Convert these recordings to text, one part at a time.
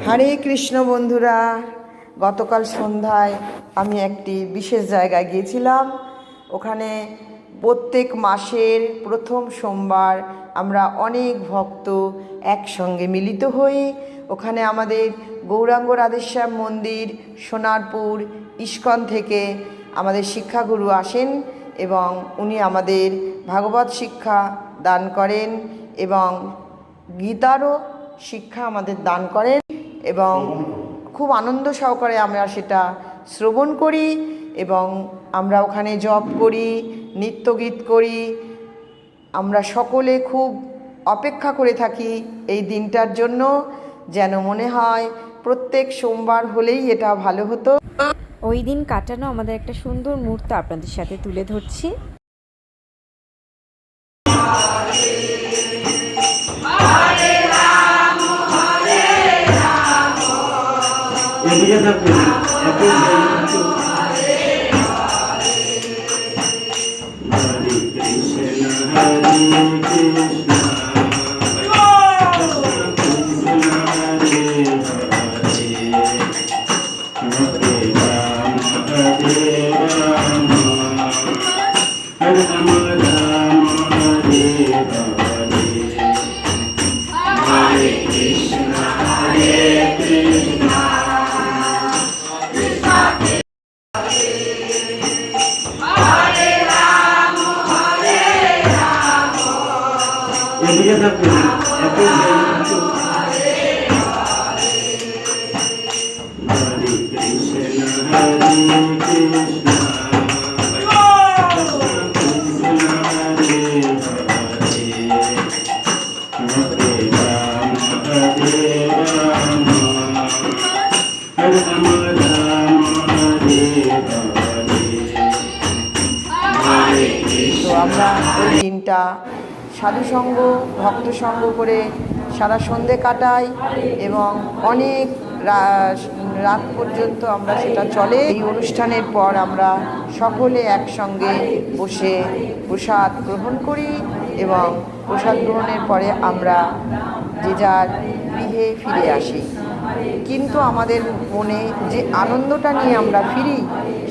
হরে কৃষ্ণ বন্ধুরা, গতকাল সন্ধ্যায় আমি একটি বিশেষ জায়গায় গিয়েছিলাম। ওখানে প্রত্যেক মাসের প্রথম সোমবার আমরা অনেক ভক্ত একসঙ্গে মিলিত হই। ওখানে আমাদের গৌরাঙ্গ রাধেশ্যাম মন্দির সোনারপুর ইস্কন থেকে আমাদের শিক্ষাগুরু আসেন এবং উনি আমাদের ভাগবত শিক্ষা দান করেন এবং গীতারও শিক্ষা আমাদের দান করেন এবং খুব আনন্দ সহকারে আমরা সেটা শ্রবণ করি এবং আমরা ওখানে জপ করি, নিত্যগীত করি। আমরা সকলে খুব অপেক্ষা করে থাকি এই দিনটার জন্য, যেন মনে হয় প্রত্যেক সোমবার হলেই এটা ভালো হতো। ওই দিন কাটানো আমাদের একটা সুন্দর মুহূর্ত আপনাদের সাথে তুলে ধরছি। তো আমরা ওই দিনটা সাধুসঙ্গ ভক্তসঙ্গ করে সারা সন্ধে কাটাই এবং অনেক রাত পর্যন্ত আমরা সেটা চলে। এই অনুষ্ঠানের পর আমরা সকলে একসঙ্গে বসে প্রসাদ গ্রহণ করি এবং প্রসাদ গ্রহণের পরে আমরা যে যার গৃহে ফিরে আসি। কিন্তু আমাদের মনে যে আনন্দটা নিয়ে আমরা ফিরি,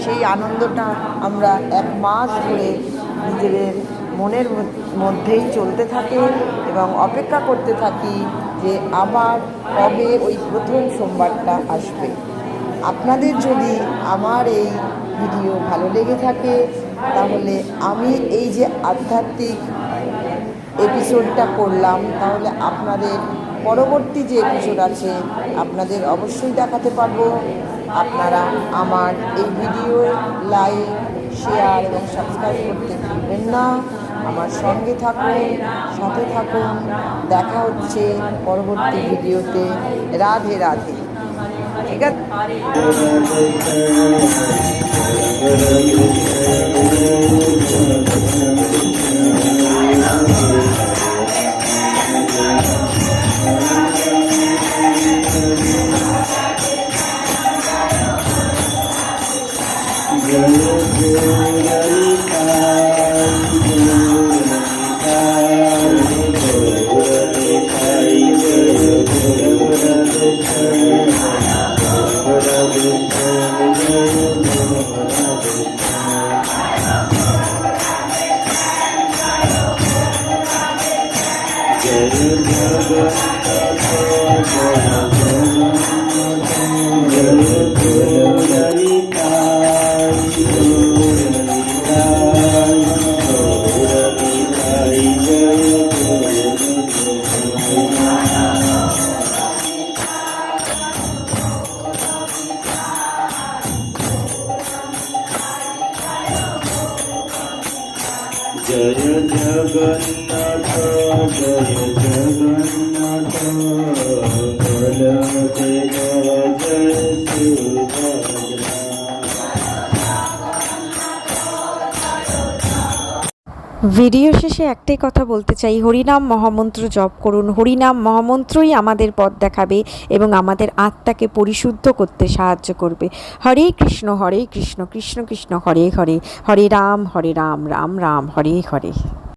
সেই আনন্দটা আমরা এক মাস ধরে নিজেদের মনের মধ্যেই চলতে থাকে এবং অপেক্ষা করতে থাকি যে আবার কবে ওই প্রথম সোমবারটা আসবে। আপনাদের যদি আমার এই ভিডিও ভালো লেগে থাকে তাহলে আমি এই যে আধ্যাত্মিক এপিসোডটা করলাম, তাহলে আপনাদের পরবর্তী যে এপিসোড আছে আপনাদের অবশ্যই দেখাতে পারবো। আপনারা আমার এই ভিডিও লাইক, শেয়ার এবং সাবস্ক্রাইব করতে ভুলবেন না। আমার সঙ্গে থাকুন, সাথে থাকুন। দেখা হচ্ছে পরবর্তী ভিডিওতে। রাধে রাধে। ঠিক আছে। জয় জগন্নাথ জয় জগন্নাথ বলদেব জয় সুভদ্রা। ভিডিও শেষে একটাই কথা বলতে চাই, হরিনাম মহামন্ত্র জপ করুন। হরিনাম মহামন্ত্রই আমাদের পথ দেখাবে এবং আমাদের আত্মাকে পরিশুদ্ধ করতে সাহায্য করবে। হরে কৃষ্ণ কৃষ্ণ কৃষ্ণ হরে হরে, হরে রাম রাম রাম হরে হরে।